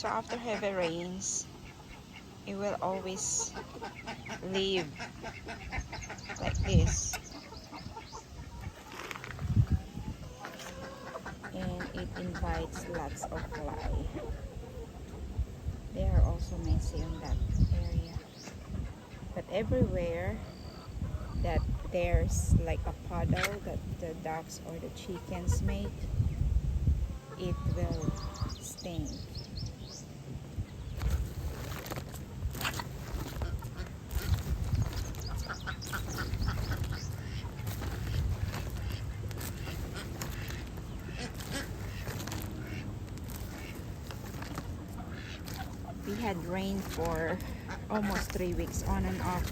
So after heavy rains, it will always leave like this, and it invites lots of fly. They are also messy on that area, but everywhere that there's like a puddle that the ducks or the chickens make, it will stink. We had rain for almost 3 weeks on and off,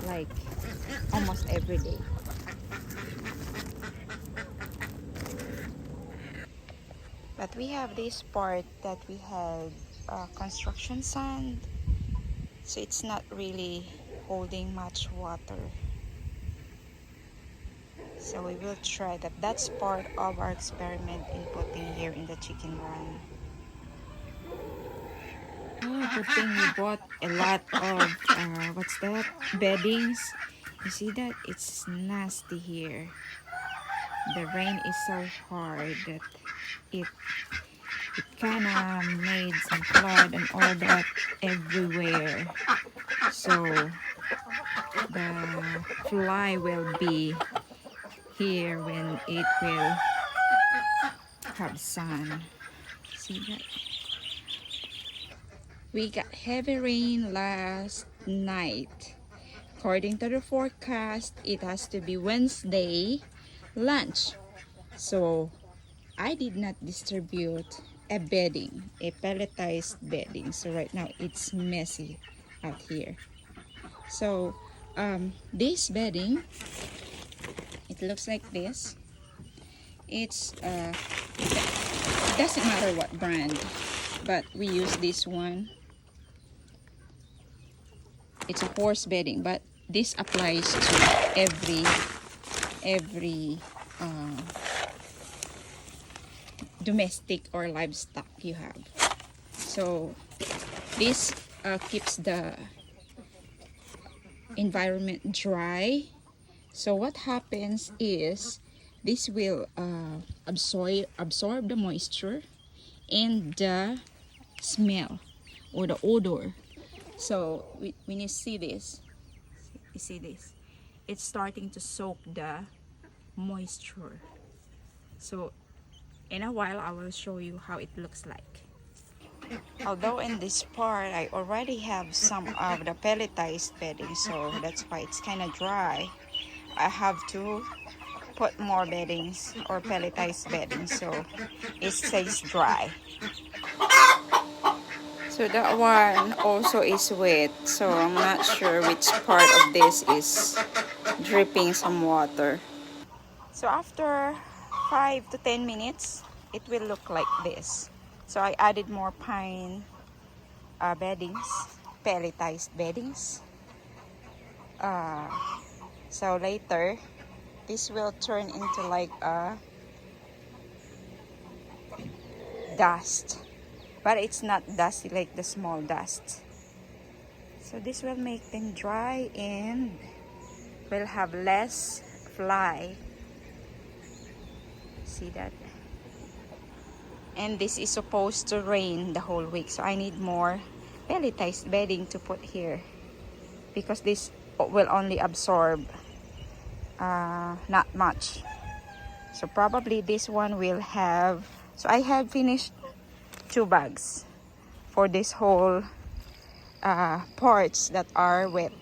like almost every day. But we have this part that we had construction sand, so it's not really holding much water. So we will try that. That's part of our experiment in putting here in the chicken run. Oh, good thing we bought a lot of what's that? Beddings. You see that? It's nasty here. The rain is so hard that it kind of made some flood and all that everywhere. So the fly will be here when it will have sun. See that? We got heavy rain last night. According to the forecast, it has to be Wednesday lunch. So I did not distribute a bedding, a pelletized bedding. So right now it's messy out here. So this bedding, it looks like this. It's it doesn't matter what brand, but we use this one. It's a horse bedding, but this applies to every domestic or livestock you have. So this keeps the environment dry. So what happens is this will absorb the moisture and the smell or the odor. So when you see this, you see this, it's starting to soak the moisture. So in a while I will show you how it looks like. Although in this part I already have some of the pelletized bedding, so that's why it's kind of dry. I have to put more beddings or pelletized bedding so it stays dry. So that one also is wet, so I'm not sure which part of this is dripping some water. So after 5 to 10 minutes, it will look like this. So I added more pine beddings, pelletized beddings. So later, this will turn into like a dust. But it's not dusty like the small dust. So this will make them dry and will have less fly. See that? And this is supposed to rain the whole week, so I need more pelletized bedding to put here because this will only absorb not much. So probably this one will have, so I have finished 2 bags for this whole parts that are wet.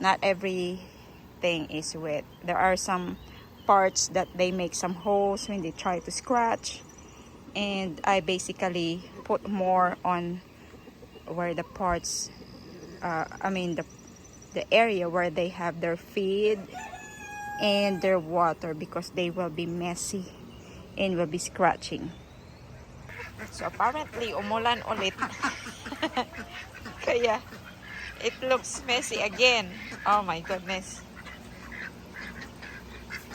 Not everything is wet. There are some parts that they make some holes when they try to scratch, and I basically put more on where the parts the area where they have their feed and their water, because they will be messy and will be scratching. So apparently umulan ulit. Kaya it looks messy again. Oh my goodness.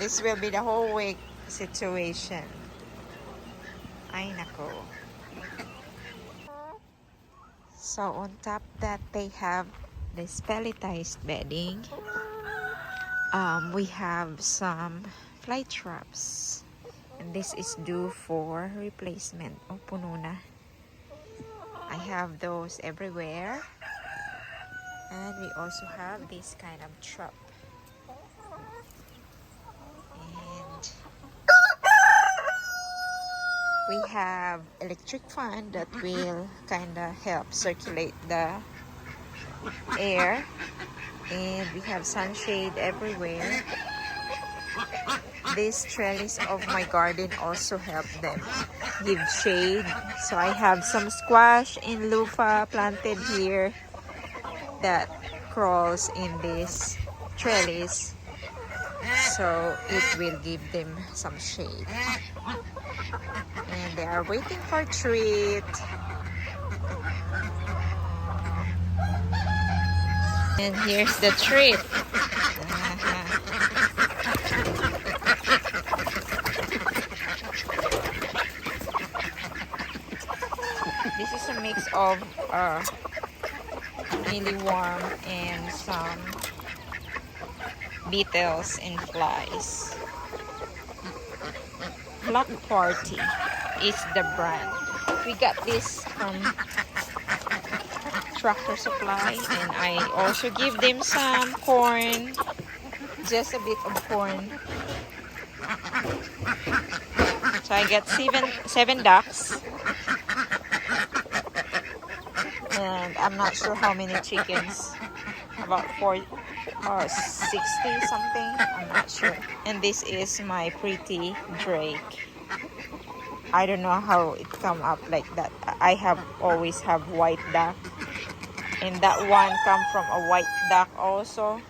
This will be the whole week situation. Ay nako. So on top that they have this pelletized bedding. We have some fly traps. And this is due for replacement. Oh, puno na. I have those everywhere. And we also have this kind of trap. And we have electric fan that will kind of help circulate the air. And we have sunshade everywhere. This trellis of my garden also help them give shade. So I have some squash and loofah planted here that crawls in this trellis, so it will give them some shade. And they are waiting for treat. And here's the treat. This is a mix of mealyworm and some beetles and flies. Block Party is the brand. We got this from Tractor Supply, and I also give them some corn, just a bit of corn. So I got seven ducks, and I'm not sure how many chickens, about 60 something, I'm not sure. And this is my pretty drake. I don't know how it come up like that. I always have white duck, and that one come from a white duck also.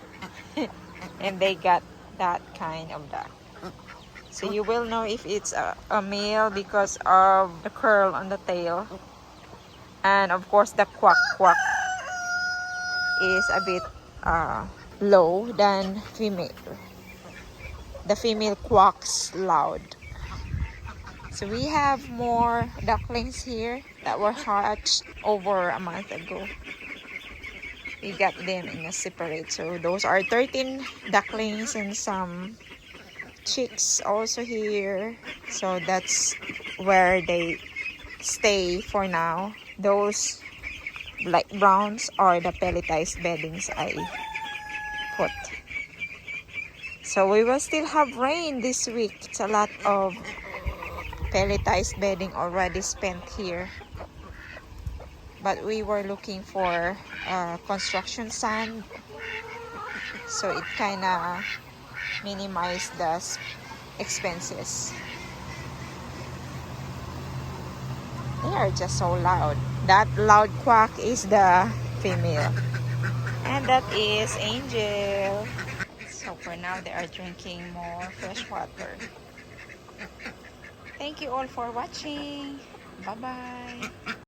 And they got that kind of duck. So you will know if it's a male because of the curl on the tail. And of course the quack quack is a bit low than female. The female quacks loud. So we have more ducklings here that were hatched over a month ago. We got them in a separate. So those are 13 ducklings and some chicks also here. So that's where they stay for now. Those light browns are the pelletized beddings I put. So we will still have rain this week. It's a lot of pelletized bedding already spent here. But we were looking for construction sand, so it kind of minimized the expenses. They are just so loud. That loud quack is the female, and that is Angel. So for now they are drinking more fresh water. Thank you all for watching. Bye bye.